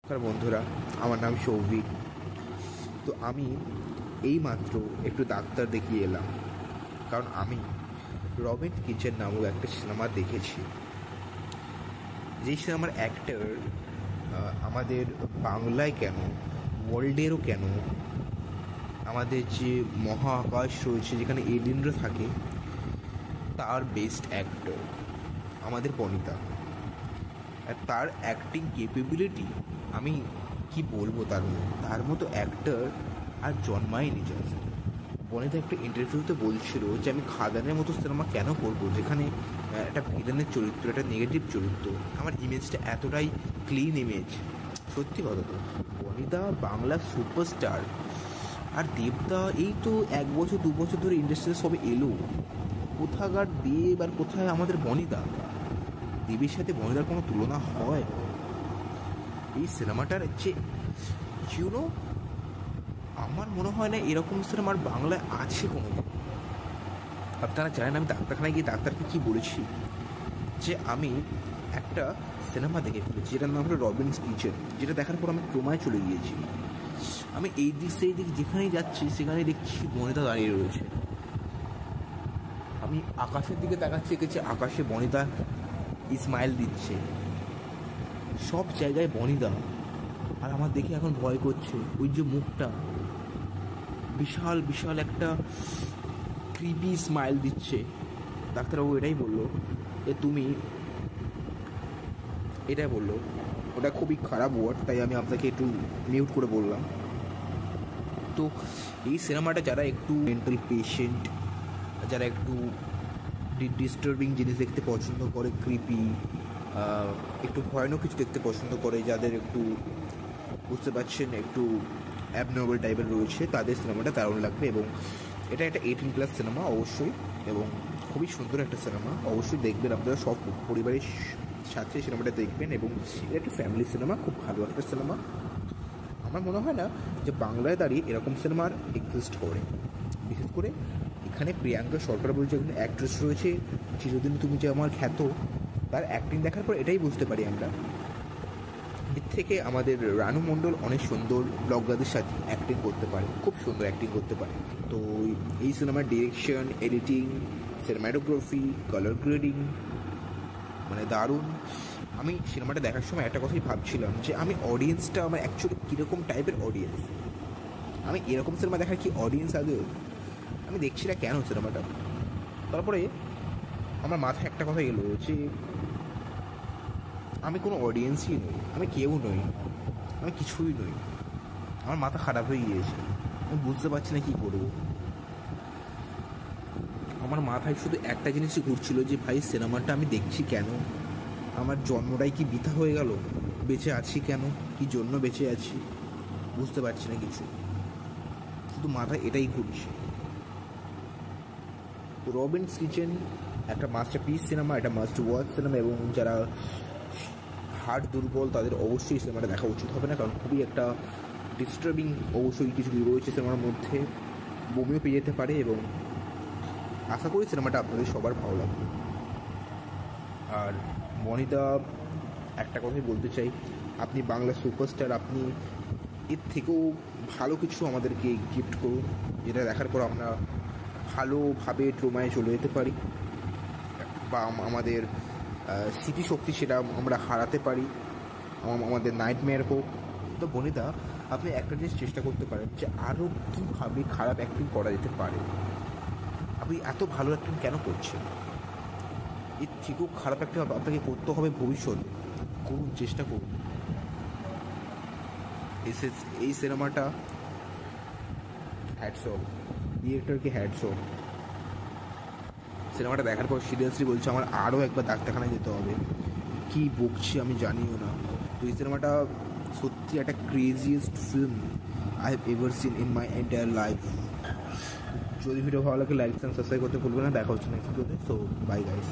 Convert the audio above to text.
নমস্কার বন্ধুরা, আমার নাম সৌভিক। তো আমি এইমাত্র একটু ডাক্তার দেখিয়ে এলাম, কারণ আমি রবিন কিচেন নামক একটা সিনেমা দেখেছি। যেই সিনেমার অ্যাক্টর আমাদের বাংলায় কেন, ওয়ার্ল্ডেরও কেন, আমাদের যে মহাকাশ রয়েছে যেখানে এলিয়েনরা থাকে, তার বেস্ট অ্যাক্টর আমাদের বনিতা। আর তার অ্যাক্টিং ক্যাপেবিলিটি আমি কি বলবো, তার মতো অ্যাক্টর আর জন্মায়নি। জাস্ট বনিতা একটা ইন্টারভিউতে বলছিল যে আমি খাদানের মতো সিনেমা কেন করবো, যেখানে একটা ভিলেনের চরিত্র, একটা নেগেটিভ চরিত্র, আমার ইমেজটা এতটাই ক্লিন ইমেজ। সত্যি কথা তো, বনিতা বাংলা সুপারস্টার। আর দেবদা এই তো 1-2 বছর ধরে ইন্ডাস্ট্রিতে সবে এলো। কোথাকার দেব আর কোথায় আমাদের বনিতা? দেবের সাথে বনিতার কোনো তুলনা হয়? এই সিনেমাটার ইউনো আমার মনে হয় না এরকম সিনেমার বাংলায় আছে কোনো দিন। আপনারা জানেন আমি ডাক্তারখানায় গিয়ে ডাক্তারকে কী বলেছি, যে আমি একটা সিনেমা দেখে ফেলেছি যেটার নাম হলো রবিনস কিচেন, যেটা দেখার পর আমি ক্রমায় চলে গিয়েছি। আমি এই দিক সেই দিক যেখানেই যাচ্ছি সেখানেই দেখছি বনিতা দাঁড়িয়ে রয়েছে। আমি আকাশের দিকে তাকাচ্ছি, দেখেছি আকাশে বনিতা স্মাইল দিচ্ছে। সব জায়গায় বনিতা। আর আমার দেখে এখন ভয় করছে, ওই যে মুখটা বিশাল বিশাল একটা ক্রিপি স্মাইল দিচ্ছে। ডাক্তারবাবু এটাই বললো, এটাই বললো। ওটা খুবই খারাপ ওয়ার্ড, তাই আমি আপনাকে একটু মিউট করে বললাম। তো এই সিনেমাটা যারা একটু মেন্টাল পেশেন্ট, যারা একটু ডিস্টার্বিং জিনিস দেখতে পছন্দ করে, ক্রিপি, একটু ভয়ানক কিছু দেখতে পছন্দ করে, যাদের একটু বুঝতে পারছেন একটু অ্যাবনর্মাল টাইপের রয়েছে, তাদের সিনেমাটা দারুণ লাগবে। এবং এটা একটা 18+ সিনেমা অবশ্যই, এবং খুবই সুন্দর একটা সিনেমা। অবশ্যই দেখবেন, আপনারা সব পরিবারের সাথে সিনেমাটা দেখবেন। এবং এটা একটা ফ্যামিলি সিনেমা, খুব ভালো একটা সিনেমা। আমার মনে হয় না যে বাংলায় দাঁড়িয়ে এরকম সিনেমার এক্সিস্ট করে। বিশেষ করে এখানে প্রিয়াঙ্কা সরকার বলে যে একজন অ্যাক্ট্রেস রয়েছে, চিরদিন তুমি যে আমার খ্যাত, তার অ্যাক্টিং দেখার পর এটাই বুঝতে পারি আমরা। এর থেকে আমাদের রানু মণ্ডল অনেক সুন্দর ব্লগারদের সাথে অ্যাক্টিং করতে পারে, খুব সুন্দর অ্যাক্টিং করতে পারে। তো এই সিনেমার direction, editing, cinematography, colour grading মানে দারুণ। আমি সিনেমাটা দেখার সময় একটা কথাই ভাবছিলাম, যে আমি অডিয়েন্সটা আমার অ্যাকচুয়ালি কীরকম টাইপের অডিয়েন্স, আমি এরকম সিনেমা দেখার কি অডিয়েন্স আদৌ? আমি দেখছি না কেন সিনেমাটা। তারপরে আমার মাথায় একটা কথা এলো, যে আমি কোনো অডিয়েন্সই নই, আমি কেউ নই, আমি কিছুই নই। আমার মাথা খারাপ হয়ে গিয়েছে, আমি বুঝতে পারছি না কী করবো। আমার মাথায় শুধু একটা জিনিসই ঘুরছিল, যে ভাই সিনেমাটা আমি দেখছি কেন? আমার জন্মটাই কি বৃথা হয়ে গেল? বেঁচে আছি কেন? কী জন্য বেঁচে আছি? বুঝতে পারছি না কিছু, শুধু মাথায় এটাই ঘুরছে। রবিনস কিচেন একটা মাস্টারপিস সিনেমা, একটা মাস্ট ওয়াচ সিনেমা, এবং যারা হার্ট দুর্বল তাদের অবশ্যই সিনেমাটা দেখা উচিত হবে না, কারণ খুবই একটা ডিস্টার্বিং অবশ্যই কিছু রয়েছে সিনেমার মধ্যে, বমিও পেয়ে যেতে পারে। এবং আশা করি সিনেমাটা আপনাদের সবার ভালো লাগবে। আর বনিতা, একটা কথাই বলতে চাই, আপনি বাংলা সুপারস্টার, আপনি এর থেকেও ভালো কিছু আমাদেরকে গিফট করুন, যেটা দেখার পর আমরা ভালোভাবে ট্রমায় চলে যেতে পারি, বা আমাদের স্মৃতিশক্তি সেটা আমরা হারাতে পারি, আমাদের নাইটমেয়ার হোক। তো বনিতা, আপনি একটা জিনিস চেষ্টা করতে পারেন, যে আরও কীভাবে খারাপ অ্যাক্টিং করা যেতে পারে। আপনি এত ভালো অ্যাক্টিং কেন করছেন? এর থেকেও খারাপ অ্যাক্টিং আপনাকে করতে হবে ভবিষ্যতে, করুন, চেষ্টা করুন। এই সিনেমাটা হ্যাটস অফ, ডিরেক্টরকে হ্যাটস অফ। সিনেমাটা দেখার পর সিরিয়াসলি বলছে আমার আরও একবার ডাক্তারখানায় যেতে হবে। কী বকছি আমি জানিও না। তো এই সিনেমাটা সত্যি একটা craziest film I have ever seen in my entire life. যদি ভিডিও ভালো লাগে লাইক অ্যান্ড সাবস্ক্রাইব করতে ভুলবেন না। দেখা হচ্ছে নেক্সট ভিডিওতে। So bye guys.